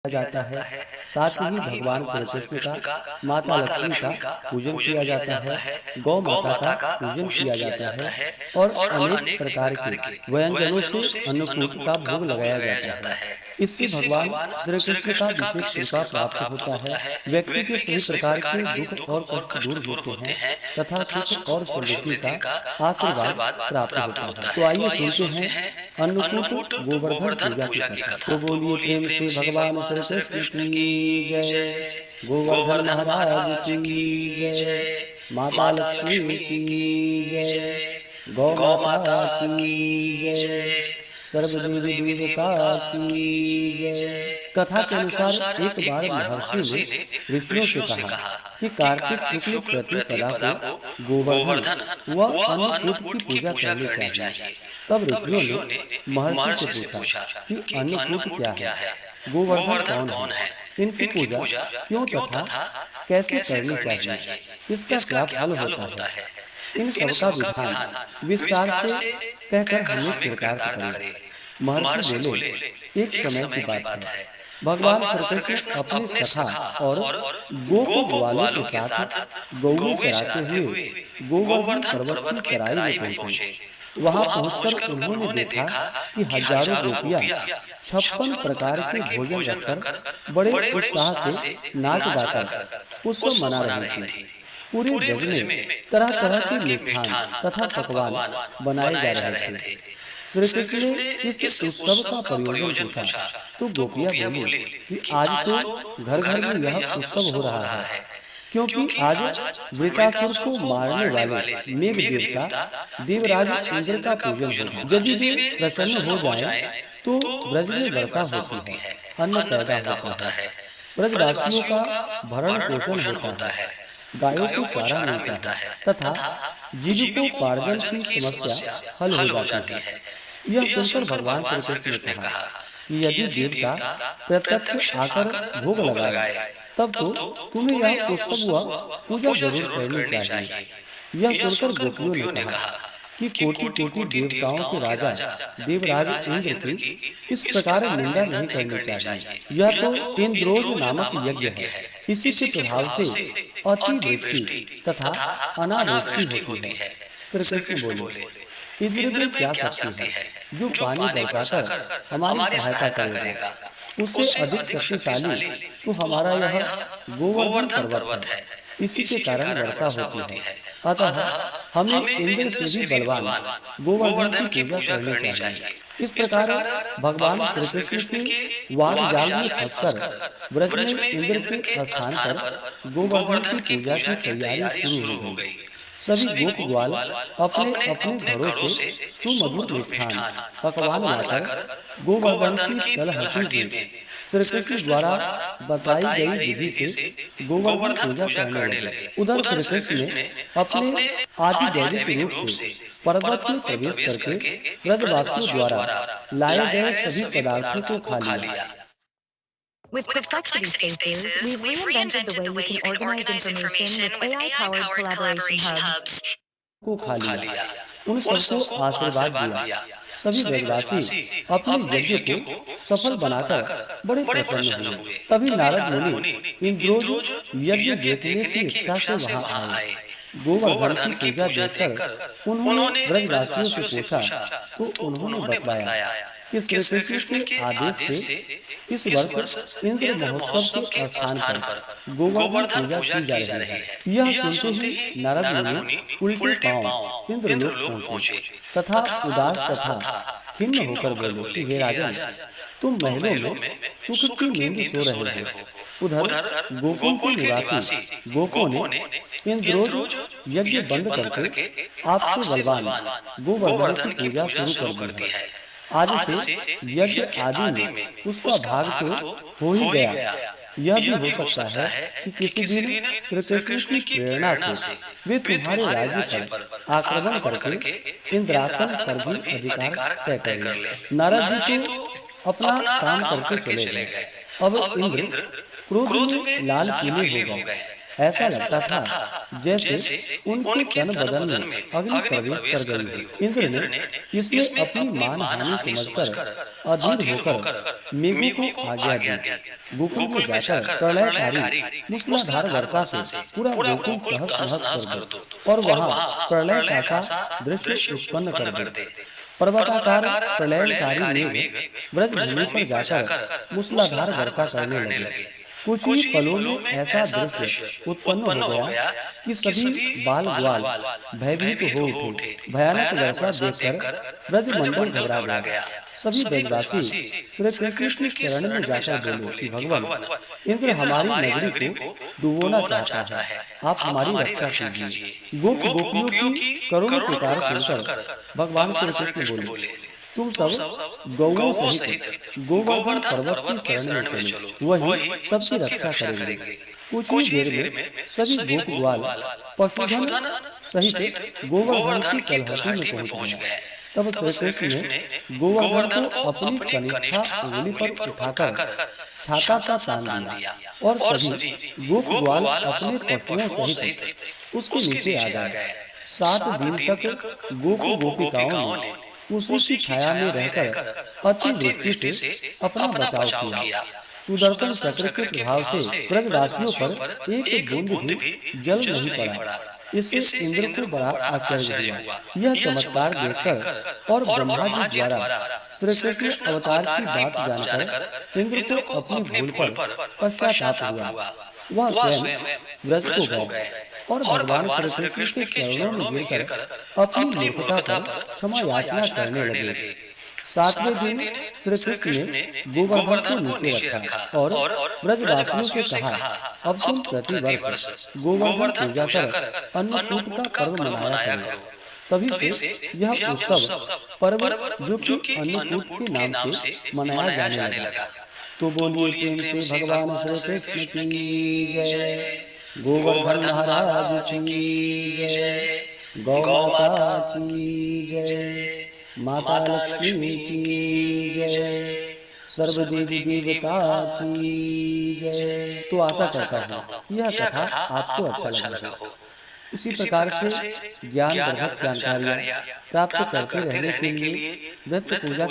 जाता है। साथ ही भगवान श्री कृष्ण का माता लक्ष्मी का पूजन किया जाता है। गौ माता का पूजन किया जाता है और अनेक प्रकार के व्यंजनों से अन्नकूट का भोग लगाया जाता है। इससे भगवान श्री कृष्ण का विशेष कृपा प्राप्त होता है। व्यक्ति के सभी प्रकार के दुख और कष्ट दूर होते हैं तथा सुख और समृद्धि का आशीर्वाद प्राप्त होता है। तो आइए सुनते हैं अन्नकूट गोवर्धन पूजा की कथा। तो बोलिए प्रेम से भगवान श्री कृष्ण की जय। गोवर्धन महाराज की जय। माता लक्ष्मी की जय। गौ माता की जय। सर्वदेवी देवता की जय। कथा के अनुसार एक बार महर्षि ने ऋषियों से कहा कि कार्तिक शुक्ल प्रतिपदा को गोवर्धन व अन्नकूट की पूजा करनी चाहिए। तब ऋषियों ने महर्षि से पूछा कि अन्नकूट क्या है, गोवर्धन कौन है, इनकी पूजा क्यों तथा कैसे करनी चाहिए, इसका क्या फल होता है। इन सबका विधान विस्तार से कहकर हमें कृतार्थ करें। महर्षि बोले, एक समय की बात है। भगवान श्री कृष्ण अपने सखा और गोप ग्वालों के साथ गौएं चराते हुए गोवर्धन पर्वत की तराई में पहुंचे। वहां पहुंचकर उन्होंने देखा कि हजारों गोपियां 56 प्रकार के भोजन रखकर बड़े उत्साह से नाच गाकर उत्सव मना रही थी। पूरे ब्रज में तरह तरह के मिष्ठान तथा पकवान बनाए जा रहे थे। श्री कृष्ण ने इस उत्सव का प्रयोजन पूछा तो गोपियां बोली कि आज तो घर घर में यह उत्सव हो रहा है, क्योंकि आज वृत्रासुर को मारने वाले मेघ देवता देवराज इंद्र का पूजन होगा। यदि देव प्रसन्न हो जाए तो ब्रज में वर्षा होती है, अन्न पैदा होता है, ब्रजवासियों का भरण पोषण होता है, गायों को चारा मिलता है तथा जीविकोपार्जन की समस्या हल हो जाती है। यह सुनकर भगवान श्री कृष्ण ने कहा कि यदि देवता प्रत्यक्ष आकर भोग लगाए तब तो तुम्हें यह उत्सव व पूजा जरूर करनी चाहिए। यह सुनकर गोपियों ने कहा कि कोटि कोटि देवताओं के राजा देवराज इंद्र की इस प्रकार निंदा नहीं करनी चाहिए। यह तो इंद्रोज नामक यज्ञ है। इसी के प्रभाव से अतिवृष्टि तथा अनावृष्टि होती है। श्री कृष्ण बोले, इंद्र में क्या शक्ति है जो पानी बरसाकर हमारी सहायता करेगा। उससे अधिक शक्तिशाली तो हमारा यह गोवर्धन पर्वत है। इसी के कारण वर्षा होती है। अतः हमें इंद्र से भी बलवान गोवर्धन की पूजा करनी चाहिए। इस प्रकार भगवान श्री कृष्ण के वाद जाल में फंसकर ब्रज में इंद्र के स्थान पर गोवर्धन की पूजा की तैयारी शुरू हो गई। सभी गोप ग्वाल अपने अपने घरों से सुमधुर मिष्ठान पकवान लाकर गोवर्धन की तलहटी में श्री कृष्ण द्वारा बताई गई विधि से गोवर्धन पूजा करने लगे। उधर श्री कृष्ण ने अपने आदिदैविक रूप से पर्वत में प्रवेश करके ब्रजवासियों द्वारा लाए गए सभी पदार्थों को खा लिया। With Perplexity Spaces, we've reinvented the way you can organize information with AI-powered collaboration hubs. को खा लिया, उन सबको आशीर्वाद दिया। सभी ब्रजवासी अपने यज्ञ को सफल बनाकर बड़े प्रसन्न हुए। तभी नारद मुनि इंद्रोज यज्ञ देखने की इच्छा से वहां आए। गोवर्धन की पूजा देखकर उन्होंने ब्रजवासियों से पूछा तो उन्होंने बतलाया कि श्री कृष्ण के आदेश से इस वर्ष इंद्र महोत्सव के स्थान पर गोवर्धन पूजा की जा रही है। यह सुनते ही नारद मुनि उल्टे पांव इंद्रलोक पहुंचे तथा उदास तथा खिन्न होकर बोले कि हे राजन, तुम महलों में सुख की नींद सो रहे हो। उधर गोकुल के निवासी गोपों ने इंद्रोज यज्ञ बंद करके आपसे बलवान गोवर्धन की पूजा शुरू कर दी है। आज से यज्ञ आदि में उसका भाग तो हो ही गया। यह भी हो सकता है कि किसी दिन श्री कृष्ण की प्रेरणा से वे तुम्हारे राज्य पर आक्रमण करके इंद्रासन पर भी अधिकार तय कर ले। नारद जी तो अपना काम करके चले गए। अब इंद्र क्रोध में लाल पीले हो गए। ऐसा लगता था जैसे उनके तन बदन में अग्नि प्रवेश कर गई हो। इंद्र ने इसमें अपनी मान हानि समझकर अधीर होकर मेघों को आज्ञा दी, गोकुल में जाकर प्रलयकारी मूसलाधार वर्षा से पूरा गोकुल तहस नहस कर दो और वहां प्रलय का सा दृश्य उत्पन्न कर दो। पर्वताकार प्रलयकारी मेघ ब्रजभूमि पर जाकर मूसलाधार वर्षा करने लगे। कुछ ही पलों में ऐसा दृश्य उत्पन्न हो गया कि सभी बाल ग्वाल भयभीत हो उठे। भयानक वर्षा देखकर ब्रजमंडल घबरा गया। सभी ब्रजवासी श्री कृष्ण की शरण में जाकर बोले कि भगवान, इंद्र हमारी नगरी को डुबोना चाहता है, आप हमारी रक्षा कीजिए। गोप गोपियों की करुण पुकार सुनकर भगवान श्री कृष्ण बोले, तुम सब गौओं सहित गोवर्धन पर्वत की शरण में चलो, वही सबकी रक्षा करेंगे। कुछ ही देर में सभी गोप ग्वाल पशुधन सहित गोवर्धन की तलहटी में पहुंच गए। तब श्री कृष्ण ने गोवर्धन को अपनी कनिष्ठा उंगली पर उठाकर छाता सा तान दिया और सभी गोप ग्वाल अपने पशुओं सहित उसके नीचे आ गए। 7 दिन तक गोप गोपिकाओं ने उसी की छाया में रहकर अतिवृष्टि से अपना बचाव किया। सुदर्शन चक्र के प्रभाव से ब्रजवासियों पर एक बूंद भी जल नहीं पड़ा। इससे इंद्र को बड़ा आश्चर्य हुआ। यह चमत्कार देखकर और ब्रह्मा जी द्वारा श्री कृष्ण अवतार की बात जानकर इंद्र को अपनी भूल पर पश्चाताप हुआ। वह स्वयं व्रज को गए और भगवान श्री कृष्ण के चरणों में गिरकर अपनी मूर्खता पर क्षमा याचना करने लगे। 7वें दिन श्री कृष्ण ने गोवर्धन को नीचे रखा और ब्रजवासियों से कहा, अब तुम प्रतिवर्ष गोवर्धन पूजा कर अन्नकूट का पर्व मनाया करो। तभी से यह उत्सव पर्व जो कि अन्नकूट के नाम से मनाया जाने लगा। तो बोलिए प्रेम से भगवान श्री कृष्ण की जय, गोवर्धन महाराज की जय, गौ माता की जय, माता लक्ष्मी की जय, सर्व देवी देवता की जय। तो आशा करता हूँ यह कथा आपको अच्छा लगा हो। इसी प्रकार से ज्ञान वर्धक जानकारियाँ प्राप्त करते रहने के लिए दत्त पूजा